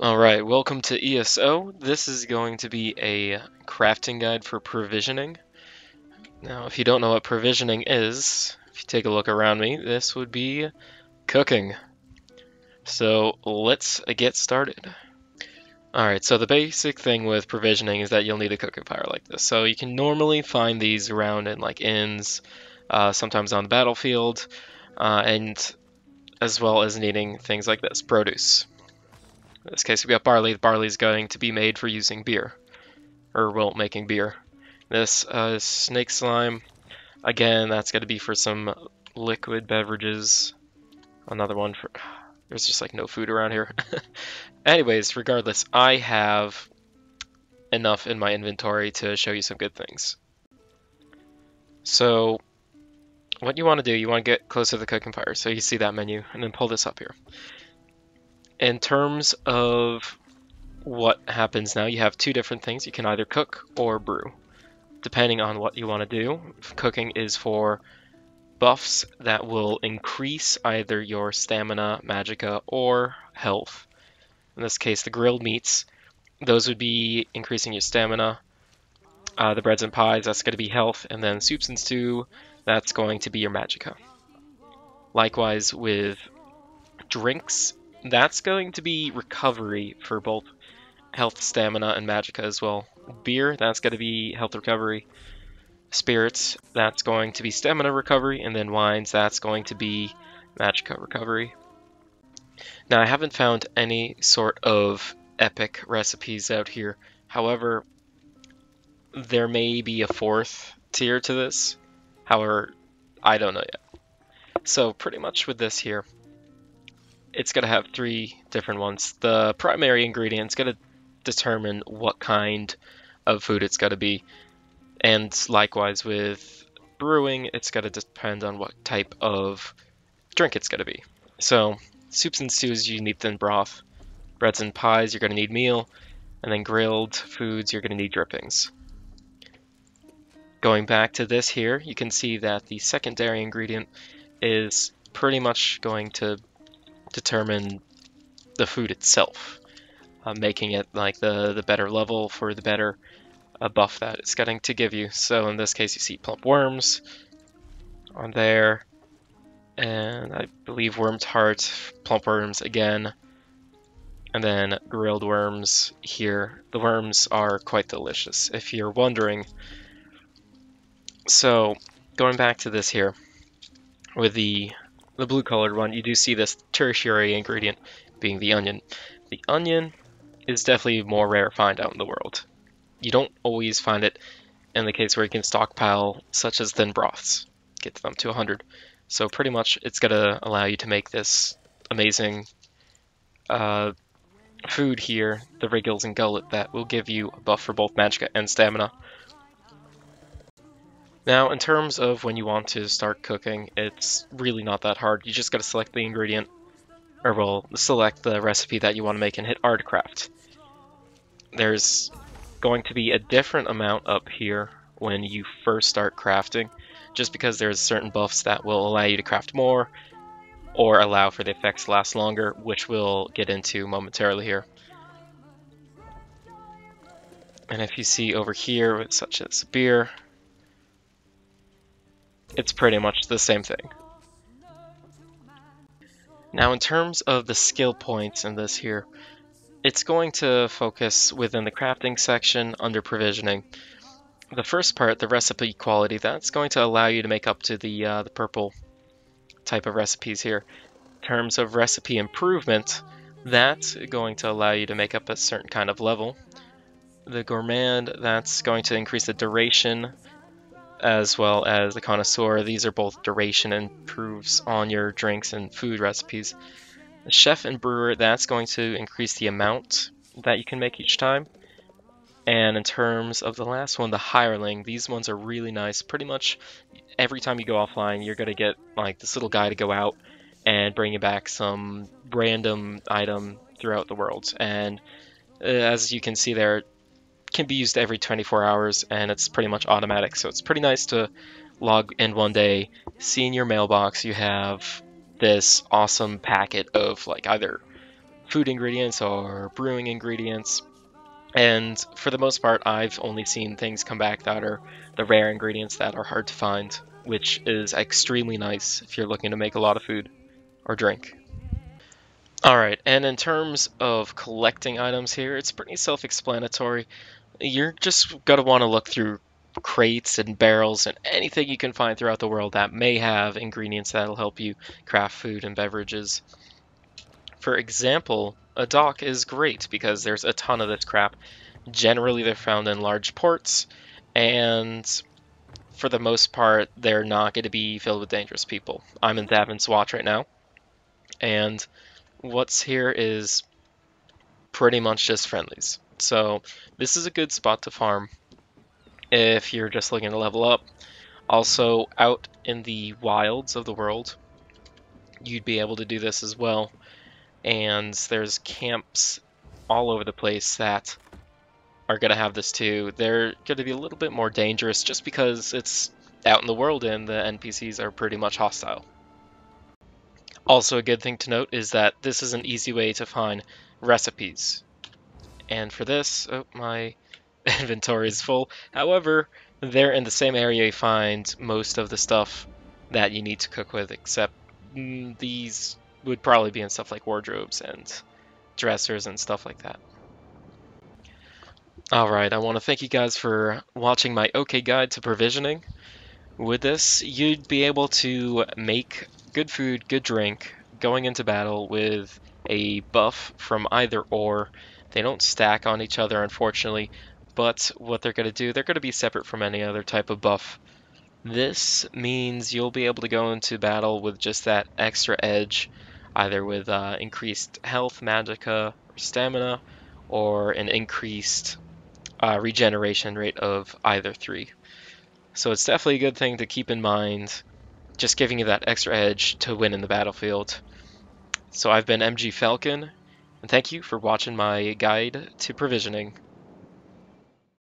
Alright, welcome to ESO. This is going to be a crafting guide for provisioning. Now, if you don't know what provisioning is, if you take a look around me, this would be cooking. So let's get started. Alright, so the basic thing with provisioning is that you'll need a cooking fire like this. So you can normally find these around in like inns, sometimes on the battlefield, and as well as needing things like this, produce. In this case, we got barley. The barley is going to be made for using beer, or well, making beer. This snake slime, again, that's going to be for some liquid beverages. Another one for, there's just like no food around here. Anyways, regardless, I have enough in my inventory to show you some good things. So what you want to do, you want to get close to the cooking fire. So you see that menu, and then pull this up here. In terms of what happens now, you have two different things. You can either cook or brew, depending on what you want to do. Cooking is for buffs that will increase either your stamina, magicka, or health. In this case, the grilled meats, those would be increasing your stamina. The breads and pies, that's going to be health. And then soups and stew, that's going to be your magicka. Likewise with drinks, that's going to be recovery for both health, stamina, and magicka as well. Beer, that's going to be health recovery. Spirits, that's going to be stamina recovery. And then wines, that's going to be magicka recovery. Now, I haven't found any sort of epic recipes out here. However, there may be a fourth tier to this. However, I don't know yet. So pretty much with this here, it's going to have three different ones. The primary ingredient's going to determine what kind of food it's going to be. And likewise with brewing, it's going to depend on what type of drink it's going to be. So soups and stews, you need thin broth. Breads and pies, you're going to need meal. And then grilled foods, you're going to need drippings. Going back to this here, you can see that the secondary ingredient is pretty much going to determine the food itself, making it like the better level for the better buff that it's going to give you. So in this case, you see plump worms on there, and I believe worm tart, plump worms again, and then grilled worms here. The worms are quite delicious, if you're wondering. So going back to this here, with the blue colored one, you do see this tertiary ingredient being the onion. The onion is definitely more rare find out in the world. You don't always find it in the case where you can stockpile, such as thin broths, get them to 100. So pretty much it's going to allow you to make this amazing food here, the Wriggles and Gullet, that will give you a buff for both magicka and stamina. Now, in terms of when you want to start cooking, it's really not that hard. You just got to select the ingredient, or well, select the recipe that you want to make and hit R to craft. There's going to be a different amount up here when you first start crafting, just because there's certain buffs that will allow you to craft more, or allow for the effects to last longer, which we'll get into momentarily here. And if you see over here, such as beer, it's pretty much the same thing. Now, in terms of the skill points in this here, it's going to focus within the crafting section under provisioning. The first part, the recipe quality, that's going to allow you to make up to the purple type of recipes here. In terms of recipe improvement, that's going to allow you to make up a certain kind of level. The gourmand, that's going to increase the duration, as well as the connoisseur. These are both duration improves on your drinks and food recipes. The chef and brewer, that's going to increase the amount that you can make each time. And in terms of the last one, the hireling, these ones are really nice. Pretty much every time you go offline, you're going to get like this little guy to go out and bring you back some random item throughout the world. And as you can see there, can be used every 24 hours, and it's pretty much automatic. So it's pretty nice to log in one day, see in your mailbox you have this awesome packet of like either food ingredients or brewing ingredients. And for the most part, I've only seen things come back that are the rare ingredients that are hard to find, which is extremely nice if you're looking to make a lot of food or drink. Alright, and in terms of collecting items here, it's pretty self-explanatory. You're just gonna want to look through crates and barrels and anything you can find throughout the world that may have ingredients that'll help you craft food and beverages. For example, a dock is great because there's a ton of this crap. Generally, they're found in large ports, and for the most part, they're not going to be filled with dangerous people. I'm in Davin's Watch right now, and what's here is pretty much just friendlies. So this is a good spot to farm if you're just looking to level up. Also, out in the wilds of the world, you'd be able to do this as well. And there's camps all over the place that are going to have this too. They're going to be a little bit more dangerous just because it's out in the world and the NPCs are pretty much hostile. Also, a good thing to note is that this is an easy way to find recipes. And for this, oh, my inventory is full. However, they're in the same area you find most of the stuff that you need to cook with, except these would probably be in stuff like wardrobes and dressers and stuff like that. Alright, I want to thank you guys for watching my OK guide to provisioning. With this, you'd be able to make good food, good drink, going into battle with a buff from either or. They don't stack on each other, unfortunately, but what they're going to do, they're going to be separate from any other type of buff. This means you'll be able to go into battle with just that extra edge, either with increased health, magicka, or stamina, or an increased regeneration rate of either three. So it's definitely a good thing to keep in mind, just giving you that extra edge to win in the battlefield. So I've been MgFalcon, and thank you for watching my guide to provisioning.